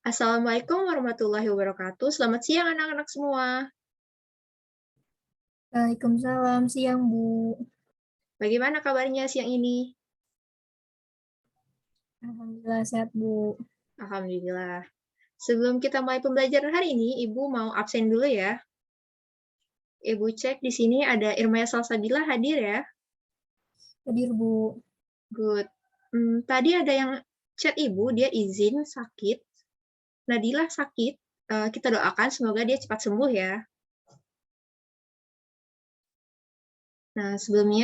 Assalamualaikum warahmatullahi wabarakatuh. Selamat siang anak-anak semua. Waalaikumsalam, siang Bu. Bagaimana kabarnya siang ini? Alhamdulillah sehat Bu. Alhamdulillah. Sebelum kita mulai pembelajaran hari ini, Ibu mau absen dulu ya. Ibu cek di sini ada Irmaya Salsabila hadir ya. Hadir Bu. Good. Tadi ada yang chat Ibu, dia izin sakit. Nadilah sakit. Kita doakan semoga dia cepat sembuh ya. Nah, sebelum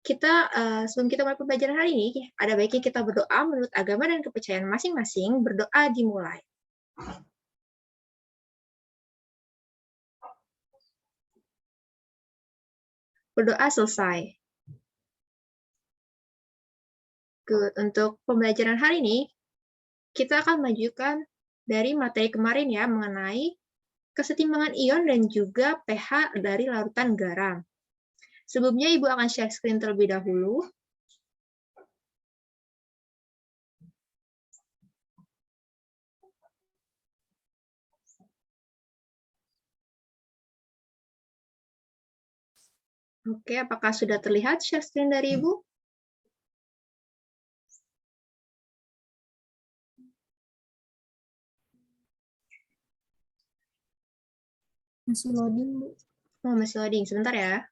kita mulai pembelajaran hari ini, ada baiknya kita berdoa menurut agama dan kepercayaan masing-masing. Berdoa dimulai. Berdoa selesai. Good. Untuk pembelajaran hari ini, kita akan melanjutkan dari materi kemarin ya, mengenai kesetimbangan ion dan juga pH dari larutan garam. Sebelumnya, Ibu akan share screen terlebih dahulu. Oke, apakah sudah terlihat share screen dari Ibu? Masih loading Bu. Oh, masih loading. Sebentar ya.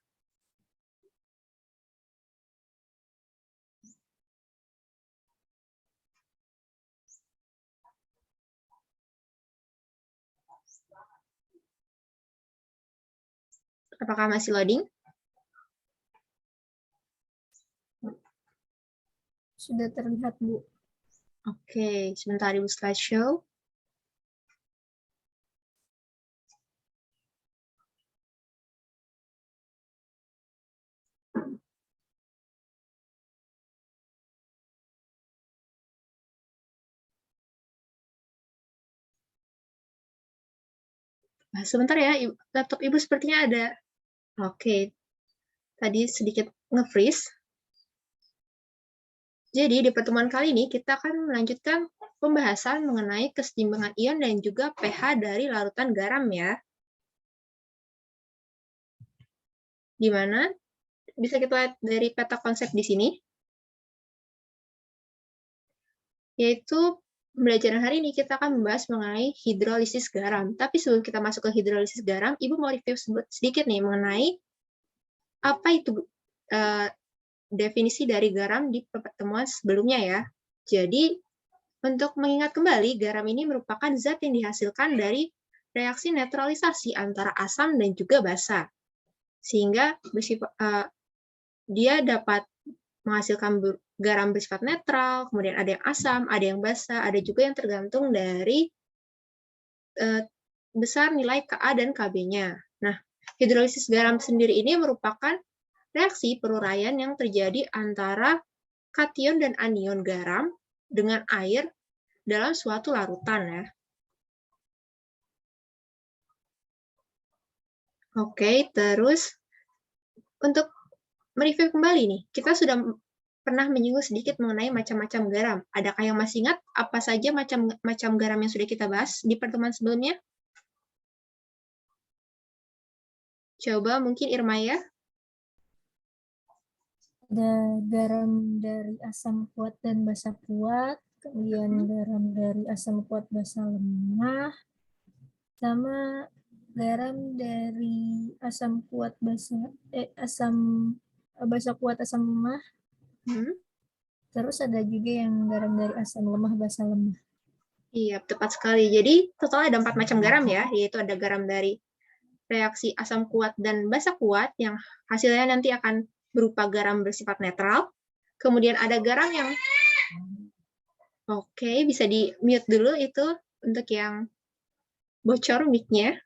Apakah masih loading? Sudah terlihat Bu. Oke, sebentar Ibu slideshow. Nah, sebentar ya, laptop Ibu sepertinya ada. Oke, tadi sedikit nge-freeze. Jadi, di pertemuan kali ini kita akan melanjutkan pembahasan mengenai kesetimbangan ion dan juga pH dari larutan garam ya. Di mana bisa kita lihat dari peta konsep di sini. Yaitu pembelajaran hari ini kita akan membahas mengenai hidrolisis garam. Tapi sebelum kita masuk ke hidrolisis garam, Ibu mau review sedikit nih mengenai apa itu definisi dari garam di pertemuan sebelumnya ya. Jadi, untuk mengingat kembali, garam ini merupakan zat yang dihasilkan dari reaksi netralisasi antara asam dan juga basa. Sehingga dia dapat menghasilkan garam bersifat netral, kemudian ada yang asam, ada yang basa, ada juga yang tergantung dari besar nilai Ka dan Kb-nya. Nah, hidrolisis garam sendiri ini merupakan reaksi peruraian yang terjadi antara kation dan anion garam dengan air dalam suatu larutan ya. Oke, terus untuk mereview kembali nih, kita sudah pernah menyinggung sedikit mengenai macam-macam garam. Adakah yang masih ingat apa saja macam garam yang sudah kita bahas di pertemuan sebelumnya? Coba mungkin Irmaya. Ada garam dari asam kuat dan basa kuat, kemudian garam dari asam kuat basa lemah, sama garam dari asam kuat basa kuat asam lemah. Terus ada juga yang garam dari asam lemah basa lemah. Iya, tepat sekali. Jadi total ada 4 macam garam ya, yaitu ada garam dari reaksi asam kuat dan basa kuat yang hasilnya nanti akan berupa garam bersifat netral. Kemudian ada garam yang Oke, bisa di-mute dulu itu untuk yang bocor mic-nya.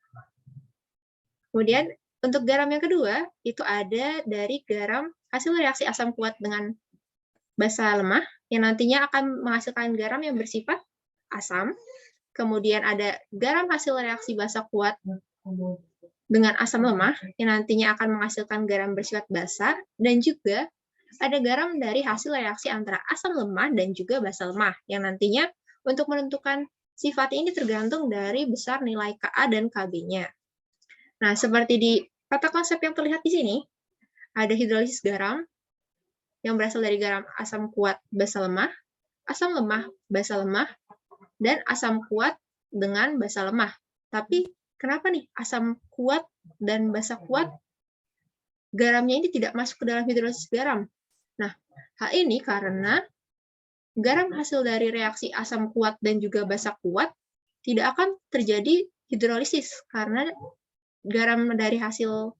Kemudian untuk garam yang kedua, itu ada dari garam hasil reaksi asam kuat dengan basa lemah, yang nantinya akan menghasilkan garam yang bersifat asam. Kemudian ada garam hasil reaksi basa kuat dengan asam lemah, yang nantinya akan menghasilkan garam bersifat basa, dan juga ada garam dari hasil reaksi antara asam lemah dan juga basa lemah, yang nantinya Untuk menentukan sifat ini tergantung dari besar nilai Ka dan Kb-nya. Nah, seperti di tata konsep yang terlihat di sini, ada hidrolisis garam yang berasal dari garam asam kuat basa lemah, asam lemah basa lemah, dan asam kuat dengan basa lemah. Tapi kenapa nih asam kuat dan basa kuat garamnya ini tidak masuk ke dalam hidrolisis garam? Nah, hal ini karena garam hasil dari reaksi asam kuat dan juga basa kuat tidak akan terjadi hidrolisis karena garam dari hasil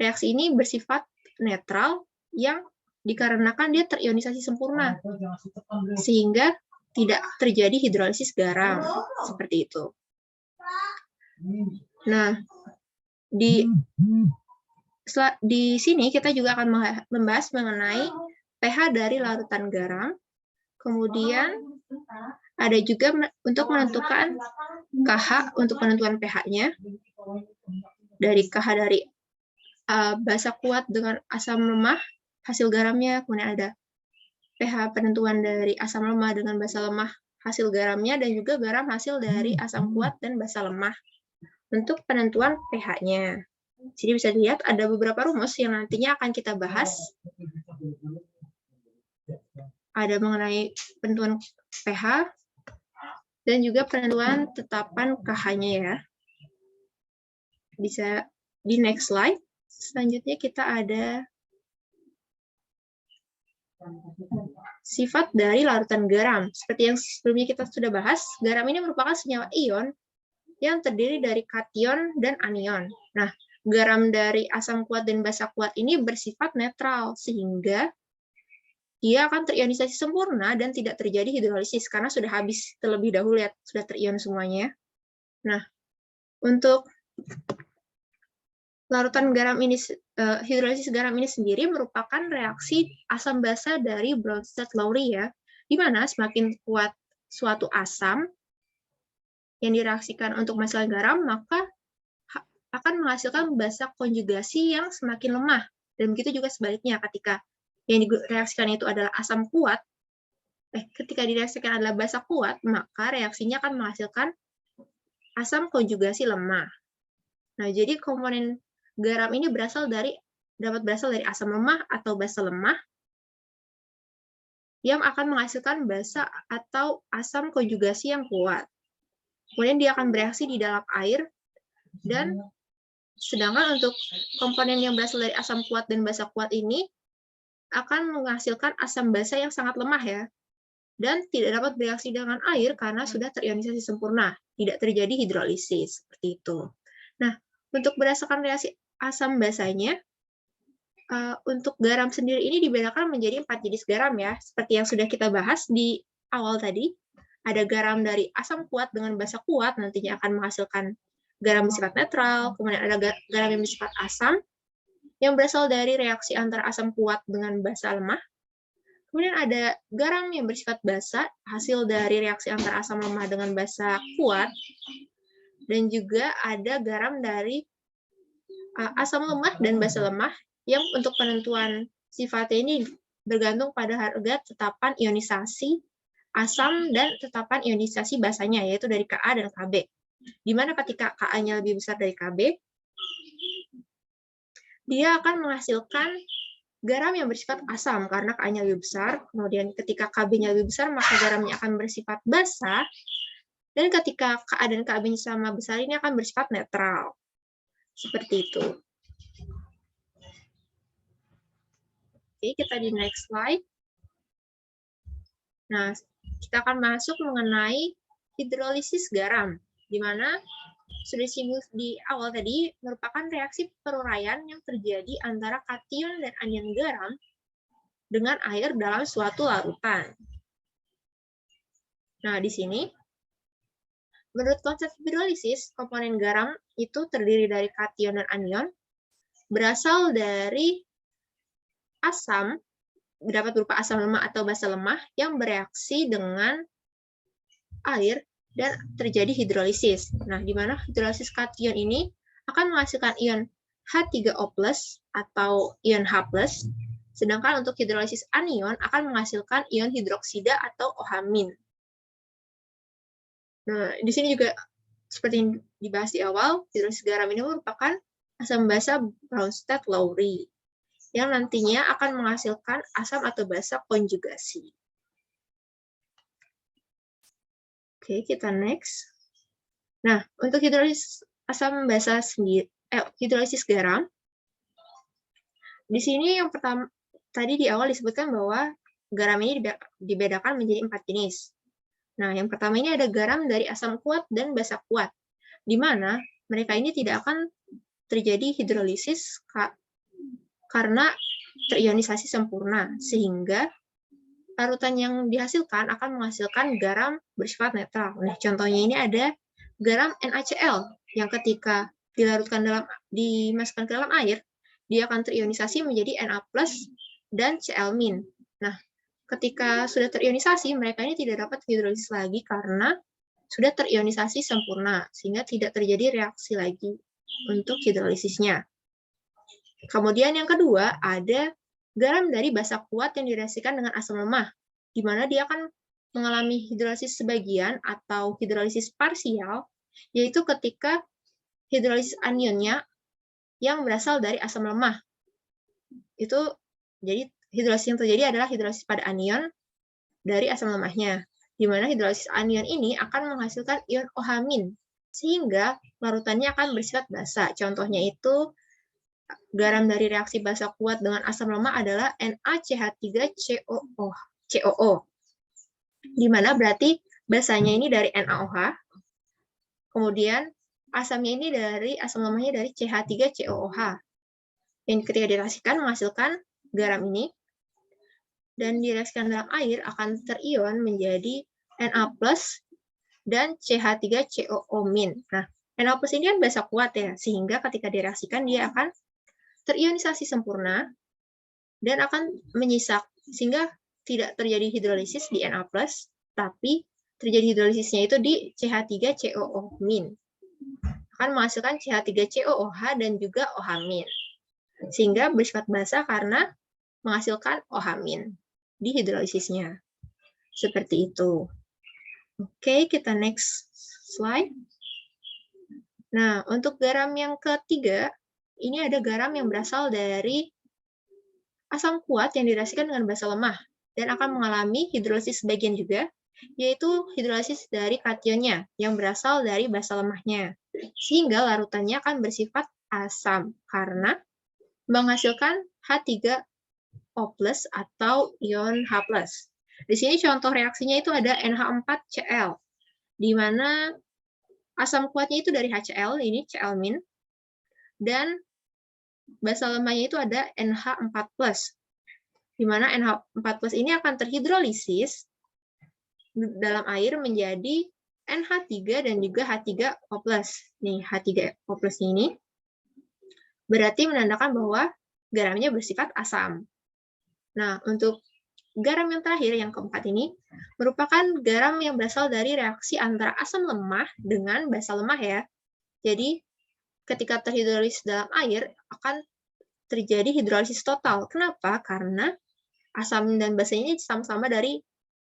reaksi ini bersifat netral yang dikarenakan dia terionisasi sempurna sehingga tidak terjadi hidrolisis garam seperti itu. Nah, di sini kita juga akan membahas mengenai pH dari larutan garam. Kemudian ada juga untuk menentukan KH untuk penentuan pH-nya. Dari KH dari basa kuat dengan asam lemah, hasil garamnya. Kemudian ada pH penentuan dari asam lemah dengan basa lemah, hasil garamnya. Dan juga garam hasil dari asam kuat dan basa lemah untuk penentuan pH-nya. Jadi bisa dilihat ada beberapa rumus yang nantinya akan kita bahas. Ada mengenai penentuan pH dan juga penentuan tetapan KH-nya ya. Bisa di next slide. Selanjutnya kita ada sifat dari larutan garam. Seperti yang sebelumnya kita sudah bahas, garam ini merupakan senyawa ion yang terdiri dari kation dan anion. Nah, garam dari asam kuat dan basa kuat ini bersifat netral, sehingga dia akan terionisasi sempurna dan tidak terjadi hidrolisis, karena sudah habis terlebih dahulu, ya, sudah terion semuanya. Nah, untuk larutan garam ini, hidrolisis garam ini sendiri merupakan reaksi asam basa dari Bronsted-Lowry ya, di mana semakin kuat suatu asam yang direaksikan untuk menghasilkan garam, maka akan menghasilkan basa konjugasi yang semakin lemah. Dan begitu juga sebaliknya, ketika yang direaksikan itu adalah asam kuat, ketika direaksikan adalah basa kuat, maka reaksinya akan menghasilkan asam konjugasi lemah. Nah, jadi komponen garam ini dapat berasal dari asam lemah atau basa lemah yang akan menghasilkan basa atau asam konjugasi yang kuat. Kemudian dia akan bereaksi di dalam air, dan sedangkan untuk komponen yang berasal dari asam kuat dan basa kuat ini akan menghasilkan asam basa yang sangat lemah ya, dan tidak dapat bereaksi dengan air karena sudah terionisasi sempurna, tidak terjadi hidrolisis seperti itu. Nah, untuk berdasarkan reaksi asam basanya, untuk garam sendiri ini dibedakan menjadi 4 jenis garam ya, seperti yang sudah kita bahas di awal tadi. Ada garam dari asam kuat dengan basa kuat, nantinya akan menghasilkan garam bersifat netral. Kemudian ada garam yang bersifat asam, yang berasal dari reaksi antara asam kuat dengan basa lemah. Kemudian ada garam yang bersifat basa, hasil dari reaksi antara asam lemah dengan basa kuat. Dan juga ada garam dari asam lemah dan basa lemah, yang untuk penentuan sifatnya ini bergantung pada harga tetapan ionisasi asam dan tetapan ionisasi basanya, yaitu dari Ka dan Kb. Di mana ketika Ka-nya lebih besar dari Kb, dia akan menghasilkan garam yang bersifat asam karena Ka-nya lebih besar. Kemudian ketika Kb-nya lebih besar, maka garamnya akan bersifat basa. Dan ketika Ka dan Kb-nya sama besar, ini akan bersifat netral. Seperti itu. Oke, kita di next slide. Nah, kita akan masuk mengenai hidrolisis garam, di mana sudah disinggung di awal tadi, merupakan reaksi peruraian yang terjadi antara kation dan anion garam dengan air dalam suatu larutan. Nah, di sini, menurut konsep hidrolisis, komponen garam itu terdiri dari kation dan anion, berasal dari asam, dapat berupa asam lemah atau basa lemah, yang bereaksi dengan air dan terjadi hidrolisis. Nah, di mana hidrolisis kation ini akan menghasilkan ion H3O+, atau ion H+, sedangkan untuk hidrolisis anion akan menghasilkan ion hidroksida atau OH-. Nah, di sini juga seperti yang dibahas di awal, hidrolisis garam ini merupakan asam basa Bronsted-Lowry yang nantinya akan menghasilkan asam atau basa konjugasi. Oke, kita next. Nah, untuk hidrolisis asam basa sendiri, hidrolisis garam, di sini yang pertama, tadi di awal disebutkan bahwa garam ini dibedakan menjadi 4 jenis. Nah, yang pertama ini ada garam dari asam kuat dan basa kuat, di mana mereka ini tidak akan terjadi hidrolisis karena terionisasi sempurna, sehingga larutan yang dihasilkan akan menghasilkan garam bersifat netral. Nah, contohnya ini ada garam NaCl yang ketika dimasukkan ke dalam air, dia akan terionisasi menjadi Na+ dan Cl-. Nah, ketika sudah terionisasi, mereka ini tidak dapat hidrolisis lagi karena sudah terionisasi sempurna, sehingga tidak terjadi reaksi lagi untuk hidrolisisnya. Kemudian yang kedua, ada garam dari basa kuat yang direaksikan dengan asam lemah, di mana dia akan mengalami hidrolisis sebagian atau hidrolisis parsial, yaitu ketika hidrolisis anionnya yang berasal dari asam lemah. Itu jadi hidrolisis yang terjadi adalah hidrolisis pada anion dari asam lemahnya, di mana hidrolisis anion ini akan menghasilkan ion OH-, sehingga larutannya akan bersifat basa. Contohnya itu garam dari reaksi basa kuat dengan asam lemah adalah NaCH3COO, di mana berarti basanya ini dari NaOH, kemudian asamnya ini dari asam lemahnya dari CH3COOH, yang ketika direaksikan menghasilkan garam ini, dan direaksikan dalam air akan terion menjadi Na+ dan CH3COO-. Nah, Na+ ini kan basa kuat ya, sehingga ketika direaksikan dia akan terionisasi sempurna dan akan menyisak, sehingga tidak terjadi hidrolisis di Na+, tapi terjadi hidrolisisnya itu di CH3COO-. Akan menghasilkan CH3COOH dan juga OH-, sehingga bersifat basa karena menghasilkan OH- di hidrolisisnya. Seperti itu. Oke, kita next slide. Nah, untuk garam yang ketiga, ini ada garam yang berasal dari asam kuat yang direaksikan dengan basa lemah dan akan mengalami hidrolisis sebagian juga, yaitu hidrolisis dari kationnya yang berasal dari basa lemahnya, sehingga larutannya akan bersifat asam karena menghasilkan H3O+ atau ion H+. Di sini contoh reaksinya itu ada NH4Cl, di mana asam kuatnya itu dari HCl, ini Cl-, dan basa lemahnya itu ada NH4+, di mana NH4+ ini akan terhidrolisis dalam air menjadi NH3 dan juga H3O+. Nih, H3O+ ini berarti menandakan bahwa garamnya bersifat asam. Nah, untuk garam yang terakhir, yang keempat ini, merupakan garam yang berasal dari reaksi antara asam lemah dengan basa lemah ya. Jadi, ketika terhidrolisis dalam air, akan terjadi hidrolisis total. Kenapa? Karena asam dan basa ini sama-sama dari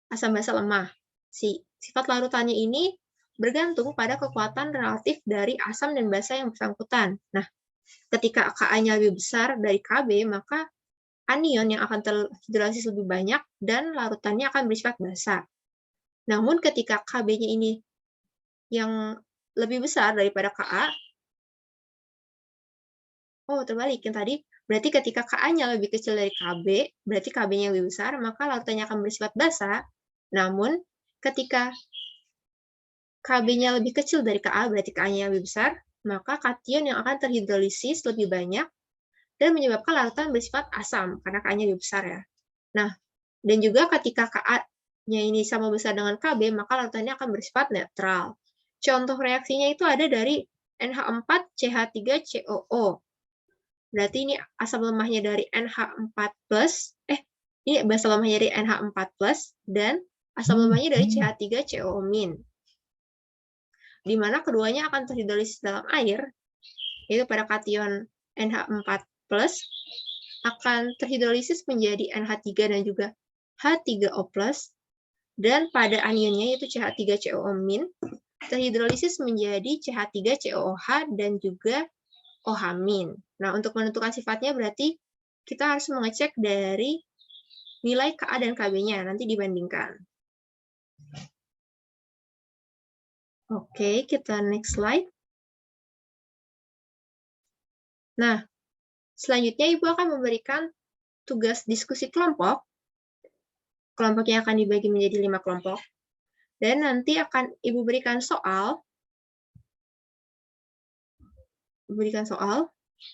asam basa lemah. Sifat larutannya ini bergantung pada kekuatan relatif dari asam dan basa yang bersangkutan. Nah, ketika Ka-nya lebih besar dari Kb, maka anion yang akan terhidrolisis lebih banyak dan larutannya akan bersifat basa. Namun ketika Kb-nya ini yang lebih besar daripada Ka, terbalik yang tadi, berarti ketika Ka-nya lebih kecil dari Kb, berarti Kb-nya lebih besar, maka larutannya akan bersifat basa. Namun ketika Kb-nya lebih kecil dari Ka, berarti Ka-nya lebih besar, maka kation yang akan terhidrolisis lebih banyak dan menyebabkan larutan bersifat asam, karena Ka-nya lebih besar ya. Nah, dan juga ketika Ka-nya ini sama besar dengan Kb, maka larutannya akan bersifat netral. Contoh reaksinya itu ada dari NH4CH3COO. Berarti ini asam lemahnya dari NH4+, ini basa lemahnya dari NH4+, dan asam lemahnya dari CH3COO-. Di mana keduanya akan terhidrolisis dalam air, yaitu pada kation NH4+ akan terhidrolisis menjadi NH3 dan juga H3O+, dan pada anionnya yaitu CH3COO-, terhidrolisis menjadi CH3COOH dan juga OH-. Nah, untuk menentukan sifatnya berarti kita harus mengecek dari nilai Ka dan Kb-nya, nanti dibandingkan. Oke, kita next slide. Nah, selanjutnya Ibu akan memberikan tugas diskusi kelompok. Kelompoknya akan dibagi menjadi 5 kelompok. Dan nanti akan Ibu berikan soal.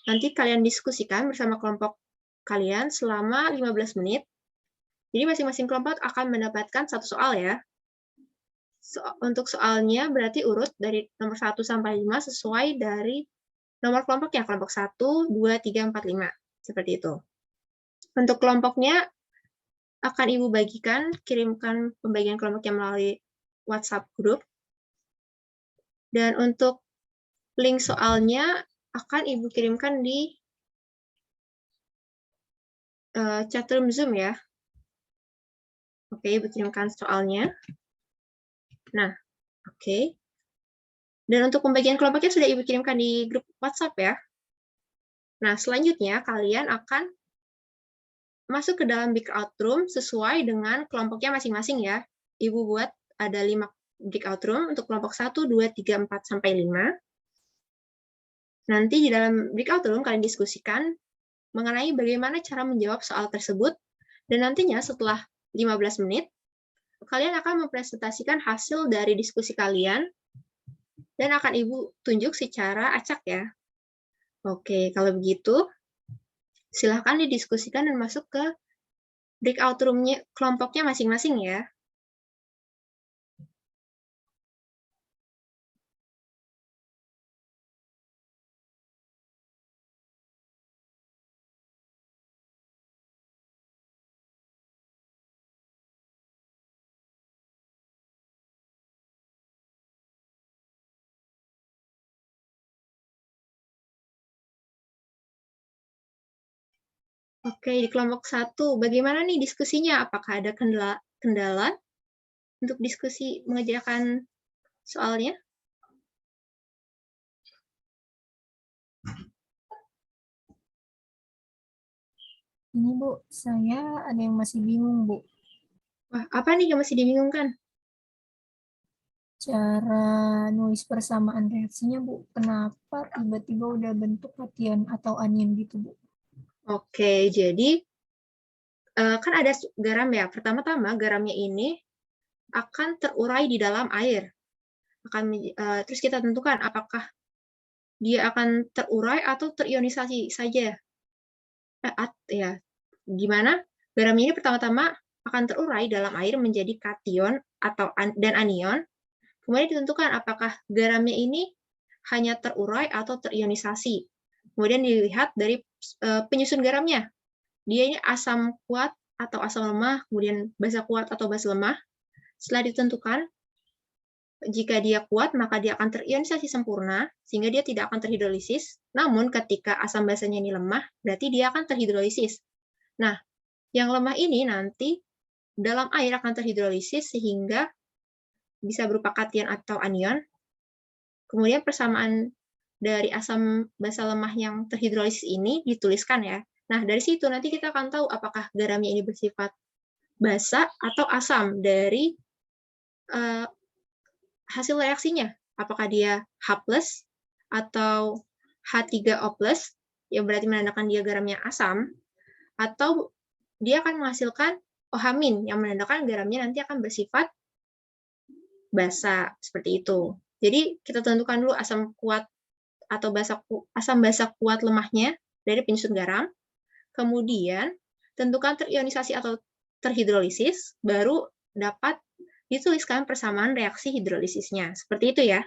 Nanti kalian diskusikan bersama kelompok kalian selama 15 menit. Jadi masing-masing kelompok akan mendapatkan 1 soal ya. Untuk soalnya berarti urut dari nomor 1 sampai 5 sesuai dari nomor kelompoknya, kelompok 1, 2, 3, 4, 5. Seperti itu. Untuk kelompoknya akan Ibu bagikan, kirimkan pembagian kelompoknya melalui WhatsApp group. Dan untuk link soalnya akan Ibu kirimkan di chatroom Zoom ya. Oke, Ibu kirimkan soalnya. Nah, oke. Dan untuk pembagian kelompoknya sudah Ibu kirimkan di grup WhatsApp ya. Nah, selanjutnya kalian akan masuk ke dalam breakout room sesuai dengan kelompoknya masing-masing ya. Ibu buat ada 5 breakout room untuk kelompok 1, 2, 3, 4, sampai 5. Nanti di dalam breakout room kalian diskusikan mengenai bagaimana cara menjawab soal tersebut. Dan nantinya setelah 15 menit, kalian akan mempresentasikan hasil dari diskusi kalian dan akan Ibu tunjuk secara acak ya. Oke, kalau begitu, silahkan didiskusikan dan masuk ke breakout room-nya kelompoknya masing-masing ya. Oke, di kelompok 1, bagaimana nih diskusinya? Apakah ada kendala untuk diskusi mengerjakan soalnya? Ini Bu, saya ada yang masih bingung Bu. Wah, apa nih yang masih dibingungkan? Cara nulis persamaan reaksinya Bu, kenapa tiba-tiba udah bentuk cation atau anion gitu Bu? Oke, jadi kan ada garam ya. Pertama-tama garamnya ini akan terurai di dalam air. Terus kita tentukan apakah dia akan terurai atau terionisasi saja. Ya, gimana? Garam ini pertama-tama akan terurai dalam air menjadi kation dan anion. Kemudian ditentukan apakah garamnya ini hanya terurai atau terionisasi. Kemudian dilihat dari penyusun garamnya. Dia ini asam kuat atau asam lemah, kemudian basa kuat atau basa lemah. Setelah ditentukan, jika dia kuat, maka dia akan terionisasi sempurna, sehingga dia tidak akan terhidrolisis. Namun, ketika asam basanya ini lemah, berarti dia akan terhidrolisis. Nah, yang lemah ini nanti dalam air akan terhidrolisis, sehingga bisa berupa kation atau anion. Kemudian persamaan dari asam basa lemah yang terhidrolisis ini dituliskan ya. Nah, dari situ nanti kita akan tahu apakah garamnya ini bersifat basa atau asam dari hasil reaksinya. Apakah dia H+, atau H3O+, yang berarti menandakan dia garamnya asam, atau dia akan menghasilkan OH-, yang menandakan garamnya nanti akan bersifat basa, seperti itu. Jadi kita tentukan dulu asam kuat atau asam basa kuat lemahnya dari penyusun garam, kemudian tentukan terionisasi atau terhidrolisis, baru dapat dituliskan persamaan reaksi hidrolisisnya. Seperti itu ya.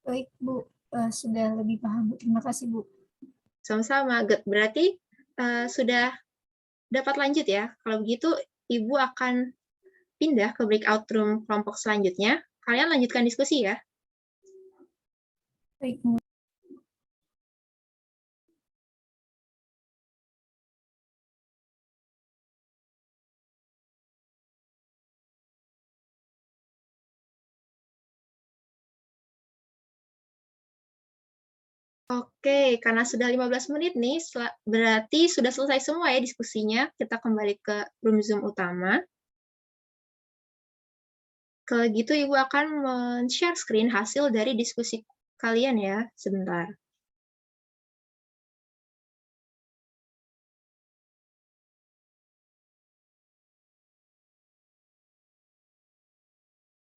Baik Bu, sudah lebih paham Bu. Terima kasih Bu. Sama-sama. Berarti sudah dapat lanjut ya. Kalau begitu, Ibu akan pindah ke breakout room kelompok selanjutnya. Kalian lanjutkan diskusi ya. Baik Bu. Oke, karena sudah 15 menit nih, berarti sudah selesai semua ya diskusinya. Kita kembali ke room Zoom utama. Kalau gitu, Ibu akan men-share screen hasil dari diskusi kalian ya, sebentar.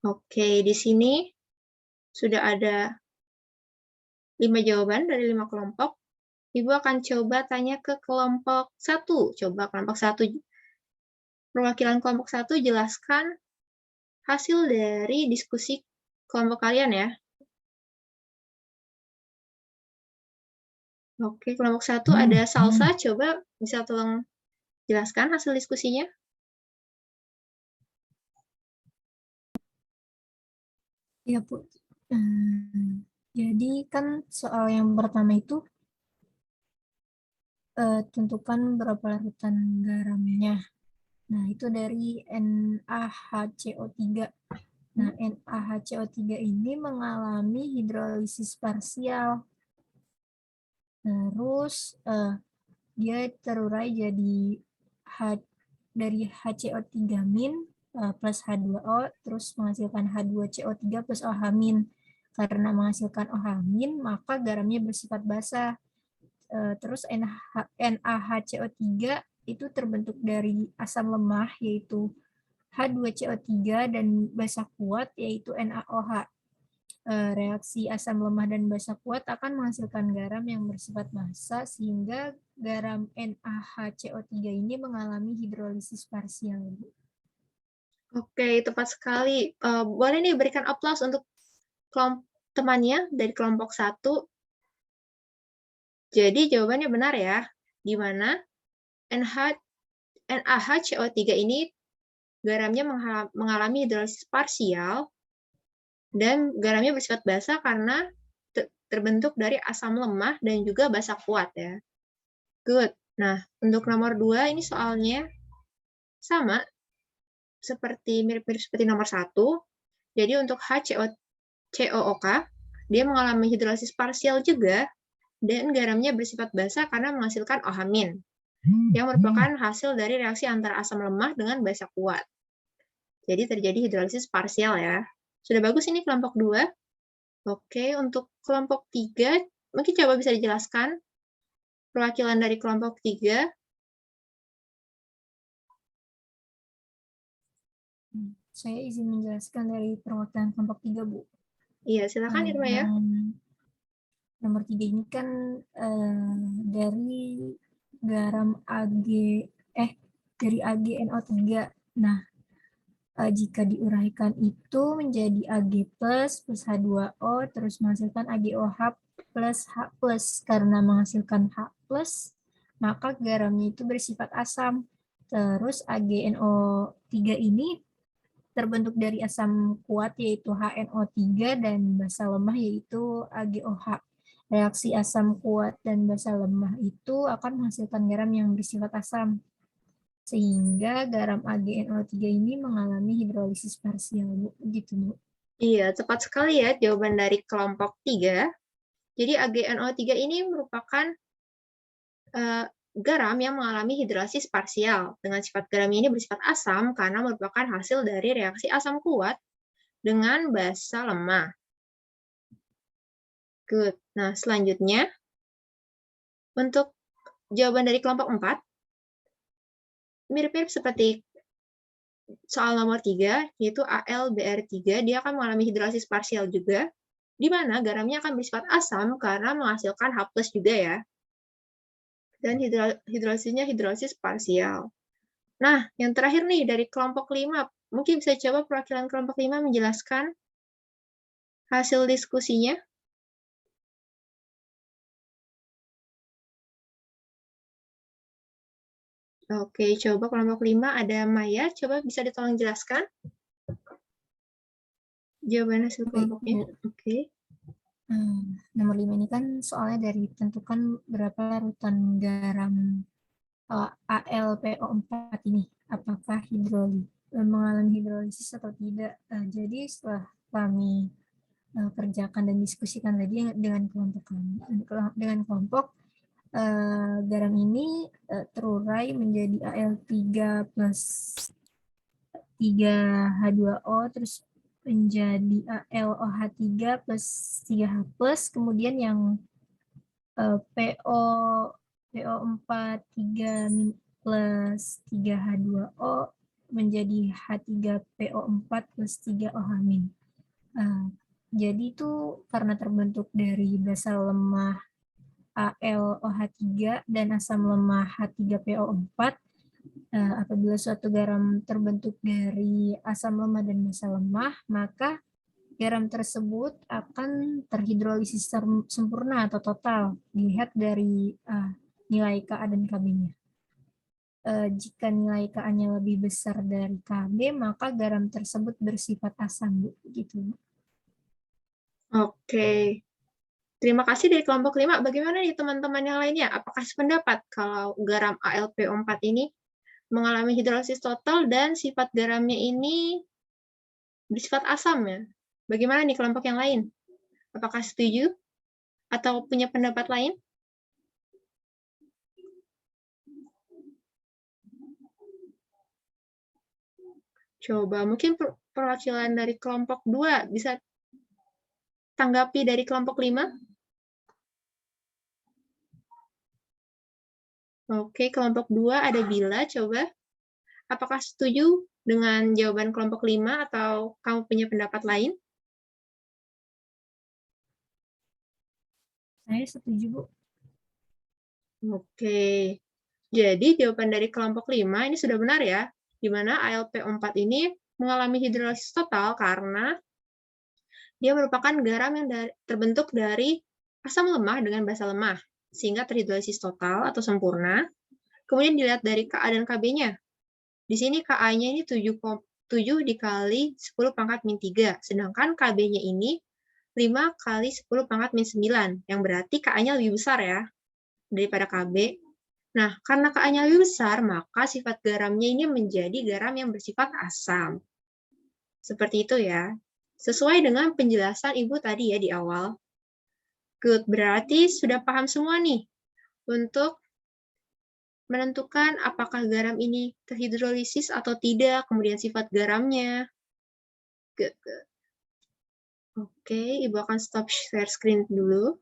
Oke, di sini sudah ada 5 jawaban dari 5 kelompok. Ibu akan coba tanya ke kelompok 1. Coba kelompok 1, perwakilan kelompok 1 jelaskan hasil dari diskusi kelompok kalian ya. Oke, kelompok 1 ada Salsa, coba bisa tolong jelaskan hasil diskusinya? Ya, Bu. Jadi kan soal yang pertama itu tentukan berapa larutan garamnya. Nah, itu dari NaHCO3. Nah, NaHCO3 ini mengalami hidrolisis parsial. Terus dia terurai jadi dari HCO3- plus H2O, terus menghasilkan H2CO3 plus OH-. Karena menghasilkan OH-, maka garamnya bersifat basah. Terus NaHCO3 itu terbentuk dari asam lemah, yaitu H2CO3, dan basa kuat, yaitu NaOH. Reaksi asam lemah dan basa kuat akan menghasilkan garam yang bersifat basa, sehingga garam NaHCO3 ini mengalami hidrolisis parsial. Oke, tepat sekali. Boleh nih berikan aplaus untuk temannya dari kelompok 1. Jadi jawabannya benar ya, di mana NaHCO3 ini garamnya mengalami hidrolisis parsial dan garamnya bersifat basa karena terbentuk dari asam lemah dan juga basa kuat ya. Good. Nah, untuk nomor 2 ini soalnya sama, mirip-mirip seperti nomor 1. Jadi untuk HCOOK, dia mengalami hidrolisis parsial juga, dan garamnya bersifat basa karena menghasilkan OH-, yang merupakan hasil dari reaksi antara asam lemah dengan basa kuat. Jadi terjadi hidrolisis parsial ya. Sudah bagus ini kelompok 2. Oke, untuk kelompok 3, mungkin coba bisa dijelaskan perwakilan dari kelompok 3. Saya izin menjelaskan dari perwakilan kelompok 3, Bu. Iya, silakan Irma ya. Nomor 3 ini kan dari garam dari AgNO3. Nah, jika diuraikan itu menjadi Ag plus H2O, terus menghasilkan AgOH plus H plus. Karena menghasilkan H plus, maka garamnya itu bersifat asam. Terus AgNO3 ini terbentuk dari asam kuat, yaitu HNO3, dan basa lemah, yaitu AgOH. Reaksi asam kuat dan basa lemah itu akan menghasilkan garam yang bersifat asam, sehingga garam AgNO3 ini mengalami hidrolisis parsial, Bu. Gitu, Bu. Iya, tepat sekali ya jawaban dari kelompok 3. Jadi AgNO3 ini merupakan garam yang mengalami hidrolisis parsial. Dengan sifat garam ini bersifat asam karena merupakan hasil dari reaksi asam kuat dengan basa lemah. Good. Nah, selanjutnya, untuk jawaban dari kelompok 4, mirip-mirip seperti soal nomor 3, yaitu AlBr3, dia akan mengalami hidrolisis parsial juga, di mana garamnya akan bersifat asam karena menghasilkan H+ juga ya. Dan hidrolisisnya hidrolisis parsial. Nah, yang terakhir nih dari kelompok 5, mungkin bisa coba perwakilan kelompok 5 menjelaskan hasil diskusinya. Oke, coba kelompok 5 ada Maya, coba bisa ditolong jelaskan jawaban hasil kelompoknya. Oke. Nomor 5 ini kan soalnya dari tentukan berapa larutan garam AlPO4 ini, apakah mengalami hidrolisis atau tidak. Jadi setelah kami kerjakan dan diskusikan tadi dengan kelompok kami. Dengan kelompok, garam ini terurai menjadi Al3 plus 3H2O, terus menjadi AlOH3 plus 3H plus, kemudian yang PO4 3 plus 3H2O menjadi H3PO4 plus 3OH-. Jadi itu karena terbentuk dari basa lemah AlOH3 dan asam lemah H3PO4, apabila suatu garam terbentuk dari asam lemah dan basa lemah, maka garam tersebut akan terhidrolisis sempurna atau total, dilihat dari nilai Ka dan Kb-nya. Jika nilai Ka-nya lebih besar dari Kb, maka garam tersebut bersifat asam, Bu. Gitu. Oke. Terima kasih dari kelompok 5. Bagaimana nih teman-teman yang lainnya? Apakah sependapat kalau garam AlPO4 ini mengalami hidrolisis total dan sifat garamnya ini bersifat asam ya? Bagaimana nih kelompok yang lain? Apakah setuju atau punya pendapat lain? Coba mungkin perwakilan dari kelompok 2 bisa tanggapi dari kelompok 5. Oke, kelompok 2 ada Bila, coba. Apakah setuju dengan jawaban kelompok 5 atau kamu punya pendapat lain? Saya setuju, Bu. Oke. Jadi jawaban dari kelompok 5 ini sudah benar ya, di mana AlPO4 ini mengalami hidrolisis total karena dia merupakan garam yang terbentuk dari asam lemah dengan basa lemah, sehingga terhidrolisis total atau sempurna. Kemudian dilihat dari Ka dan Kb-nya. Di sini Ka-nya ini 7 dikali 10 pangkat min 3, sedangkan Kb-nya ini 5 kali 10 pangkat min 9, yang berarti Ka-nya lebih besar ya daripada Kb. Nah, karena Ka-nya lebih besar, maka sifat garamnya ini menjadi garam yang bersifat asam. Seperti itu ya. Sesuai dengan penjelasan Ibu tadi ya di awal. Good, berarti sudah paham semua nih untuk menentukan apakah garam ini terhidrolisis atau tidak, kemudian sifat garamnya. Good, good. Oke, Ibu akan stop share screen dulu.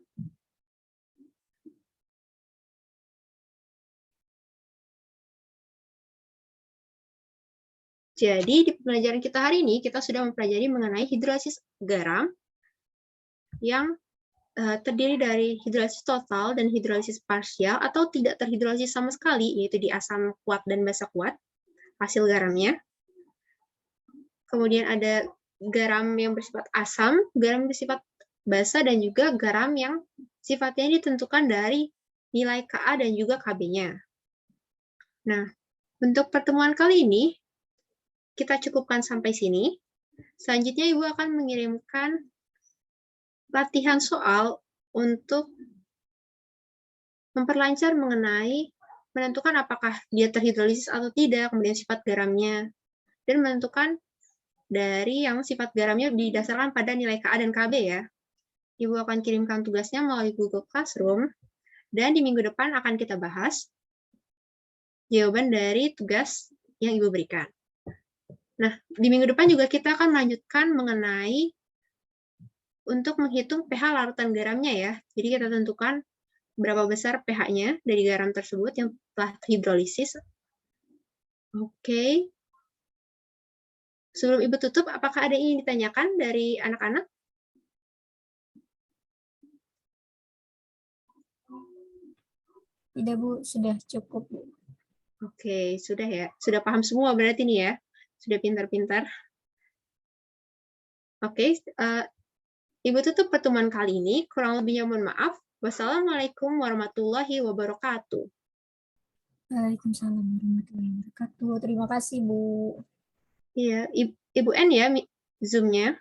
Jadi, di pembelajaran kita hari ini, kita sudah mempelajari mengenai hidrolisis garam yang terdiri dari hidrolisis total dan hidrolisis parsial atau tidak terhidrolisis sama sekali, yaitu di asam kuat dan basa kuat, hasil garamnya. Kemudian ada garam yang bersifat asam, garam yang bersifat basa, dan juga garam yang sifatnya ditentukan dari nilai Ka dan juga Kb-nya. Nah, untuk pertemuan kali ini, kita cukupkan sampai sini. Selanjutnya, Ibu akan mengirimkan latihan soal untuk memperlancar mengenai menentukan apakah dia terhidrolisis atau tidak, kemudian sifat garamnya, dan menentukan dari yang sifat garamnya didasarkan pada nilai Ka dan Kb ya. Ibu akan kirimkan tugasnya melalui Google Classroom, dan di minggu depan akan kita bahas jawaban dari tugas yang Ibu berikan. Nah, di minggu depan juga kita akan melanjutkan mengenai untuk menghitung pH larutan garamnya ya. Jadi kita tentukan berapa besar pH-nya dari garam tersebut yang telah terhidrolisis. Oke. Sebelum Ibu tutup, apakah ada yang ingin ditanyakan dari anak-anak? Tidak, Bu. Sudah cukup, Bu. Oke, sudah ya. Sudah paham semua berarti nih ya. Sudah pintar-pintar. Oke, Ibu tutup pertemuan kali ini. Kurang lebihnya mohon maaf. Wassalamualaikum warahmatullahi wabarakatuh. Waalaikumsalam warahmatullahi wabarakatuh. Terima kasih, Bu. Iya, Ibu N ya Zoom-nya.